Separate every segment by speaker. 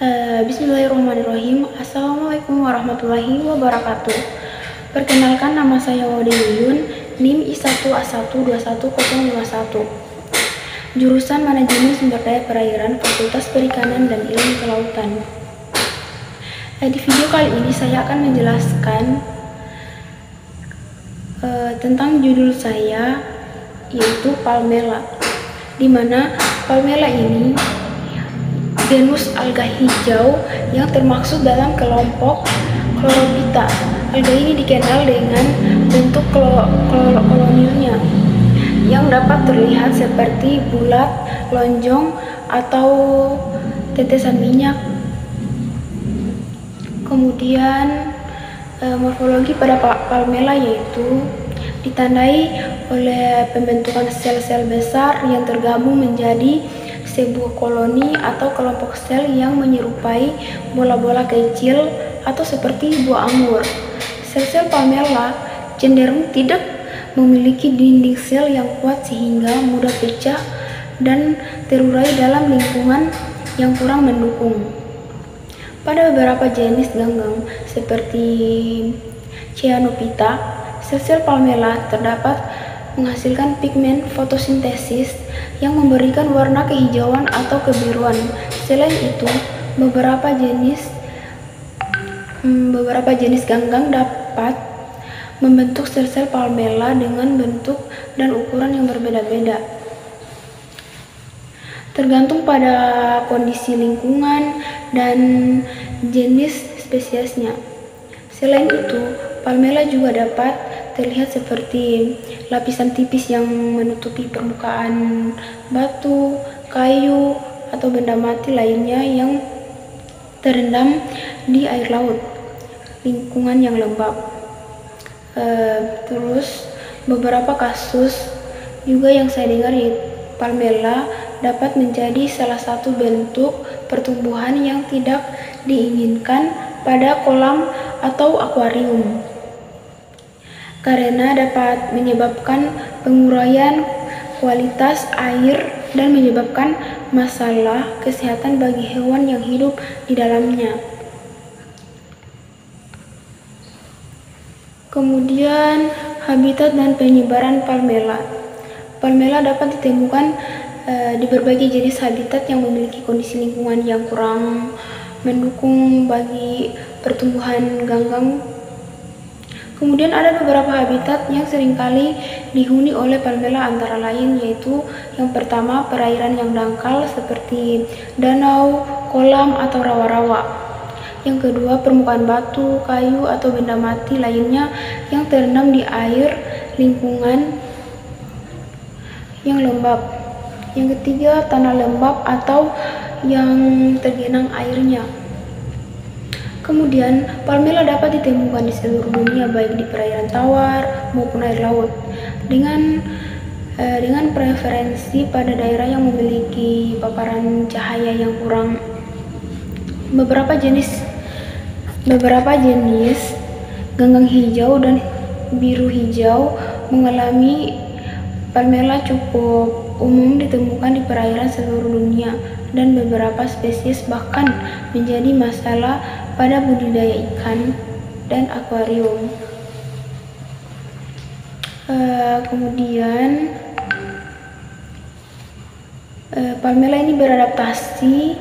Speaker 1: Bismillahirrahmanirrahim. Assalamualaikum warahmatullahi wabarakatuh. Perkenalkan, nama saya Wade Yuyun, NIM I1A1210051. Jurusan Manajemen Sumber Daya Perairan, Fakultas Perikanan dan Ilmu Kelautan. Di video kali ini saya akan menjelaskan tentang judul saya, yaitu Palmela, di mana Palmela ini genus alga hijau yang termasuk dalam kelompok Chlorophyta. Alga ini dikenal dengan bentuk kolonialnya yang dapat terlihat seperti bulat, lonjong, atau tetesan minyak. Kemudian morfologi pada Palmela yaitu ditandai oleh pembentukan sel-sel besar yang tergabung menjadi sebuah koloni atau kelompok sel yang menyerupai bola-bola kecil atau seperti buah anggur. Sel-sel Palmela cenderung tidak memiliki dinding sel yang kuat sehingga mudah pecah dan terurai dalam lingkungan yang kurang mendukung. Pada beberapa jenis ganggang seperti Cyanophyta, sel-sel Palmela terdapat menghasilkan pigmen fotosintesis yang memberikan warna kehijauan atau kebiruan. Selain itu, beberapa jenis ganggang dapat membentuk sel-sel Palmela dengan bentuk dan ukuran yang berbeda-beda, tergantung pada kondisi lingkungan dan jenis spesiesnya. Selain itu, Palmela juga dapat terlihat seperti lapisan tipis yang menutupi permukaan batu, kayu, atau benda mati lainnya yang terendam di air laut, lingkungan yang lembab. Terus beberapa kasus juga yang saya dengar, Palmela dapat menjadi salah satu bentuk pertumbuhan yang tidak diinginkan pada kolam atau akuarium, karena dapat menyebabkan penguraian kualitas air dan menyebabkan masalah kesehatan bagi hewan yang hidup di dalamnya. Kemudian habitat dan penyebaran Palmela. Palmela dapat ditemukan di berbagai jenis habitat yang memiliki kondisi lingkungan yang kurang mendukung bagi pertumbuhan ganggang. Kemudian ada beberapa habitat yang seringkali dihuni oleh Palmela, antara lain yaitu yang pertama perairan yang dangkal seperti danau, kolam, atau rawa-rawa. Yang kedua permukaan batu, kayu, atau benda mati lainnya yang terendam di air lingkungan yang lembab. Yang ketiga tanah lembab atau yang tergenang airnya. Kemudian, Palmela dapat ditemukan di seluruh dunia, baik di perairan tawar maupun air laut, dengan preferensi pada daerah yang memiliki paparan cahaya yang kurang. Beberapa jenis ganggang hijau dan biru hijau mengalami Palmela cukup umum ditemukan di perairan seluruh dunia, dan beberapa spesies bahkan menjadi masalah pada budidaya ikan dan akuarium. Kemudian Palmela ini beradaptasi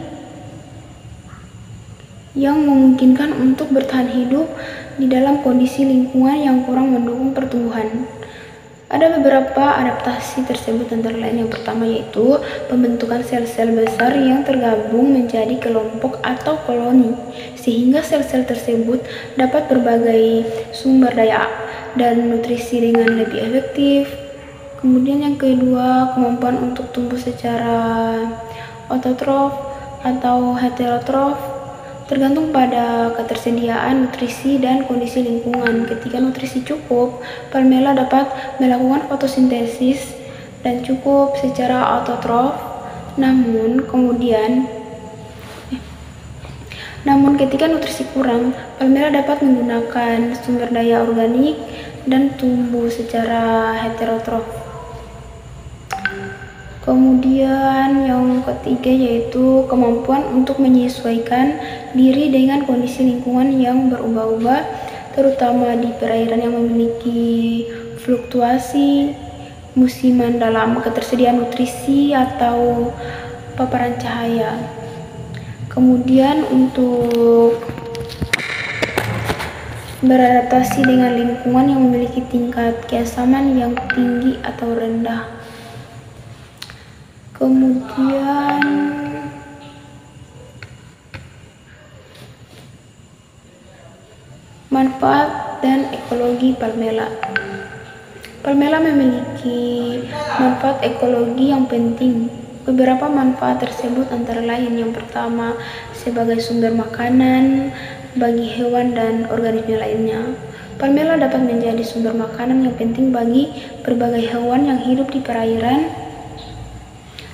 Speaker 1: yang memungkinkan untuk bertahan hidup di dalam kondisi lingkungan yang kurang mendukung pertumbuhan. Ada beberapa adaptasi tersebut, antara lain yang pertama yaitu pembentukan sel-sel besar yang tergabung menjadi kelompok atau koloni, sehingga sel-sel tersebut dapat berbagai sumber daya dan nutrisi dengan lebih efektif. Kemudian yang kedua, kemampuan untuk tumbuh secara autotrof atau heterotrof, tergantung pada ketersediaan nutrisi dan kondisi lingkungan. Ketika nutrisi cukup, Palmela dapat melakukan fotosintesis dan cukup secara autotrof. Namun ketika nutrisi kurang, Palmela dapat menggunakan sumber daya organik dan tumbuh secara heterotrof. Kemudian yang ketiga yaitu kemampuan untuk menyesuaikan diri dengan kondisi lingkungan yang berubah-ubah, terutama di perairan yang memiliki fluktuasi musiman dalam ketersediaan nutrisi atau paparan cahaya. Kemudian untuk beradaptasi dengan lingkungan yang memiliki tingkat keasaman yang tinggi atau rendah. Kemudian manfaat dan ekologi palmela. Palmela memiliki manfaat ekologi yang penting. Beberapa manfaat tersebut antara lain: yang pertama, sebagai sumber makanan bagi hewan dan organisme lainnya. Palmela dapat menjadi sumber makanan yang penting bagi berbagai hewan yang hidup di perairan,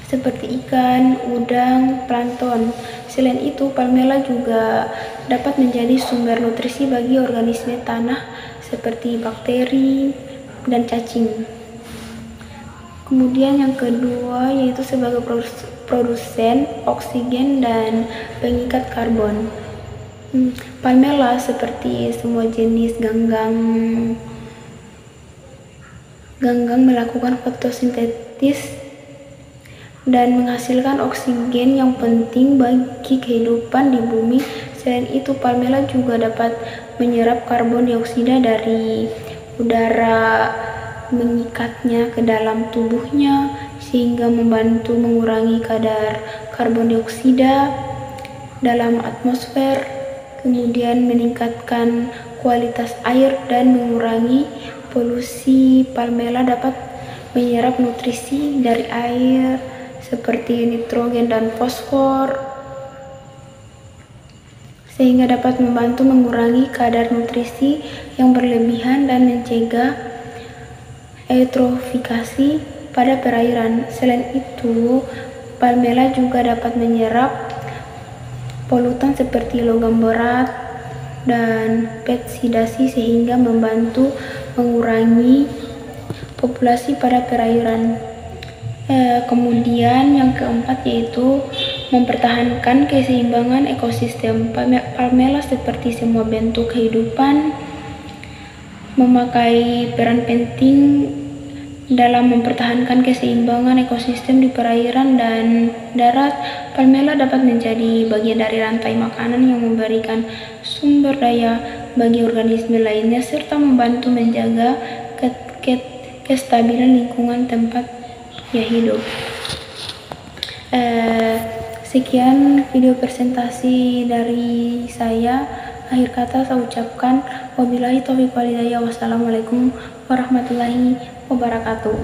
Speaker 1: seperti ikan, udang, plankton. Selain itu, palmela juga dapat menjadi sumber nutrisi bagi organisme tanah seperti bakteri dan cacing. Kemudian yang kedua yaitu sebagai produsen oksigen dan pengikat karbon. Palmela seperti semua jenis ganggang melakukan fotosintesis dan menghasilkan oksigen yang penting bagi kehidupan di bumi. Selain itu, palmela juga dapat menyerap karbon dioksida dari udara, mengikatnya ke dalam tubuhnya sehingga membantu mengurangi kadar karbon dioksida dalam atmosfer, kemudian meningkatkan kualitas air dan mengurangi polusi. Palmela dapat menyerap nutrisi dari air seperti nitrogen dan fosfor, sehingga dapat membantu mengurangi kadar nutrisi yang berlebihan dan mencegah eutrofikasi pada perairan. Selain itu, palmela juga dapat menyerap polutan seperti logam berat dan petsidasi sehingga membantu mengurangi populasi pada perairan. Kemudian yang keempat yaitu mempertahankan keseimbangan ekosistem. Palmela seperti semua bentuk kehidupan memakai peran penting dalam mempertahankan keseimbangan ekosistem di perairan dan darat. Palmela dapat menjadi bagian dari rantai makanan yang memberikan sumber daya bagi organisme lainnya serta membantu menjaga kestabilan lingkungan tempat ia hidup. Sekian video presentasi dari saya. Akhir kata saya ucapkan wabillahi taufiq wal hidayah. Wassalamualaikum warahmatullahi wabarakatuh.